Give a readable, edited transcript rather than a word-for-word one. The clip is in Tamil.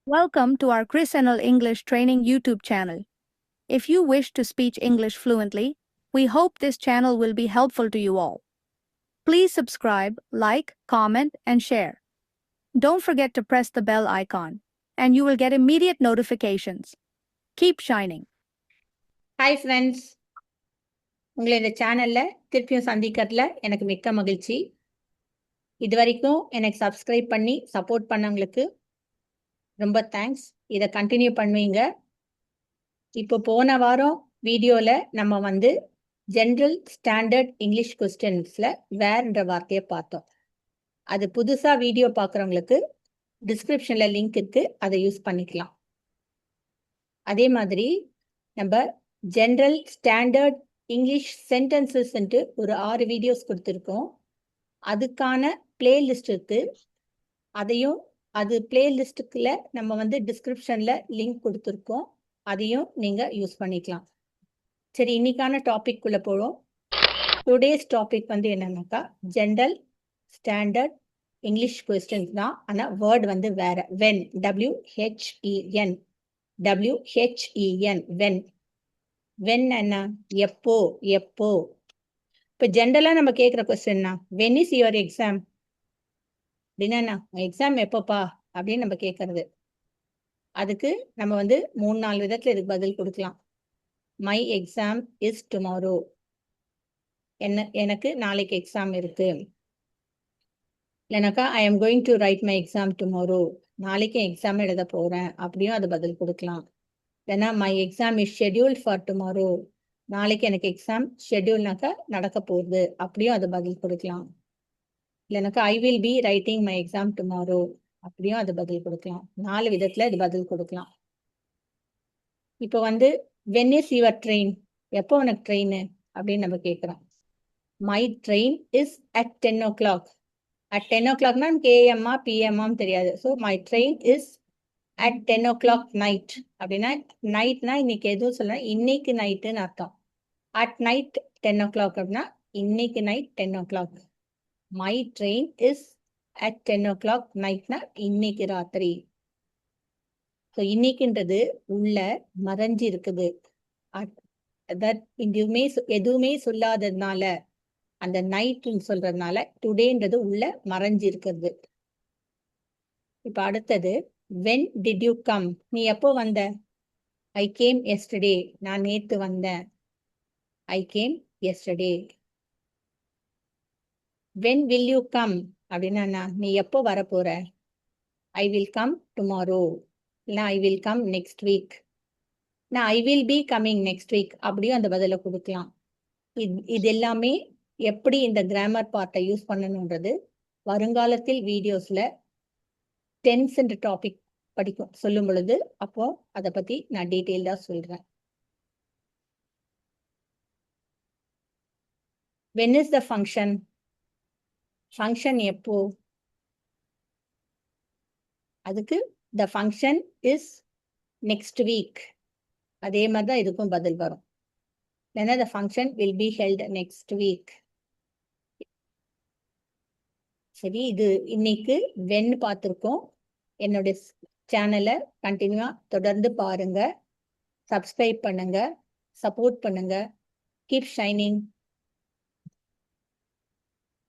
Welcome to our Chris Enel English Training YouTube channel. If you wish to speak English fluently, we hope this channel will be helpful to you all. Please subscribe, like, comment, and share. Don't forget to press the bell icon, and you will get immediate notifications. Keep shining. Hi friends, உங்களை இந்த சேனலில் திருப்பியும் சந்திக்கிறதுல எனக்கு மிக்க மகிழ்ச்சி. இது வரைக்கும் எனக்கு சப்ஸ்கிரைப் பண்ணி சப்போர்ட் பண்ணவங்களுக்கு ரொம்ப தேங்க்ஸ். இதை கண்டினியூ பண்ணுவீங்க. இப்போ போன வாரம் வீடியோவில் நம்ம வந்து ஜென்ரல் ஸ்டாண்டர்ட் இங்கிலீஷ் கொஸ்டின்ஸில் வேர்ன்ற வார்த்தையை பார்த்தோம். அது புதுசாக வீடியோ பார்க்குறவங்களுக்கு டிஸ்கிரிப்ஷனில் லிங்க் இருக்குது, அதை யூஸ் பண்ணிக்கலாம். அதே மாதிரி நம்ம ஜென்ரல் ஸ்டாண்டர்ட் இங்கிலீஷ் சென்டென்சஸ்ன்ட்டு ஒரு 6 வீடியோஸ் கொடுத்துருக்கோம். அதுக்கான பிளேலிஸ்ட் இருக்கு. அதையும் அது பிளேலிஸ்ட்டுக்குள்ள நம்ம வந்து டிஸ்கிரிப்ஷனில் லிங்க் கொடுத்துருக்கோம், அதையும் நீங்கள் யூஸ் பண்ணிக்கலாம். சரி, இன்னைக்கான டாபிக் உள்ள போகிறோம். டுடேஸ் டாபிக் வந்து என்னன்னாக்கா ஜென்ரல் ஸ்டாண்டர்ட் இங்கிலீஷ் கொஸ்டின்ஸ் தான். ஆனால் வேர்ட் வந்து வேற. When, WHEN, when. வென் என்ன? எப்போ, எப்போ. இப்போ ஜென்ரலாக நம்ம கேட்குற கொஸ்டின்னா, வென் இஸ் யுவர் எக்ஸாம் அப்படின்னா, எக்ஸாம் எப்போப்பா அப்படின்னு நம்ம கேட்கறது. அதுக்கு நம்ம வந்து 3-4 விதத்தில் இதுக்கு பதில் கொடுக்கலாம். மை எக்ஸாம் இஸ் டுமாரோ, எனக்கு நாளைக்கு எக்ஸாம் இருக்கு. இல்லைனாக்கா I am going to right my exam tomorrow, நாளைக்கு எக்ஸாம் எழுத போகிறேன், அப்படியும் அது பதில் கொடுக்கலாம். இல்லைன்னா my exam is scheduled for tomorrow, நாளைக்கு எனக்கு எக்ஸாம் ஷெட்யூல்னாக்கா நடக்க போகுது, அப்படியும் அது பதில் கொடுக்கலாம். இல்லைனாக்கா ஐ will be writing my exam tomorrow, அப்படியும் அது பதில் கொடுக்கலாம். 4 விதத்தில் இது பதில் கொடுக்கலாம். இப்போ வந்து வென் இஸ் யுவர் ட்ரெயின், எப்போ உனக்கு ட்ரெயின் அப்படின்னு நம்ம கேட்குறோம். My train is at 10 o'clock. At 10 o'clockனா கேஎம்மா பிஎம்மான்னு தெரியாது. So my train is at 10 o'clock night அப்படின்னா, நைட்னா இன்னைக்கு எதுவும் சொல்ல, இன்னைக்கு நைட்டுன்னு அர்த்தம். அட் நைட் 10 o'clock அப்படின்னா இன்னைக்கு night 10 o'clock. My train is at 10 o'clock நைட்னா இன்னைக்கு ராத்திரி. ஸோ இன்னைக்குன்றது உள்ள மறைஞ்சி இருக்குது. எதுவுமே சொல்லாததுனால, அந்த நைட்னு சொல்றதுனால டுடேன்றது உள்ள மறைஞ்சி இருக்கிறது. இப்போ அடுத்தது வென் டிட் யூ கம், நீ எப்போ வந்த? ஐ கேம் எஸ்டர்டே, நான் நேற்று வந்தேன். I came yesterday. When will you come அப்படின்னா, நீ எப்போ வரப்போற? ஐ வில் கம் டுமாரோ, இல்லை I will come next week. நான் I will be coming next week, அப்படியும் அந்த பதிலை கொடுக்கலாம். இது எல்லாமே எப்படி இந்த கிராமர் பார்ட்டை யூஸ் பண்ணணுன்றது வருங்காலத்தில் வீடியோஸில் டென்ஸ் என்ற டாபிக் சொல்லும் பொழுது அப்போ அதை பற்றி நான் டீட்டெயில்டாக சொல்கிறேன். When is the function, function எப்போ? அதுக்கு the function is next week. அதே மாதிரி தான் இதுக்கும் பதில் வரும். இல்லைன்னா the function will be held next week. சரி, இது இன்னைக்கு வென் பார்த்துருக்கோம். என்னுடைய சேனலை கண்டினியூவாக தொடர்ந்து பாருங்க, சப்ஸ்கிரைப் பண்ணுங்க, சப்போர்ட் பண்ணுங்க. Keep shining.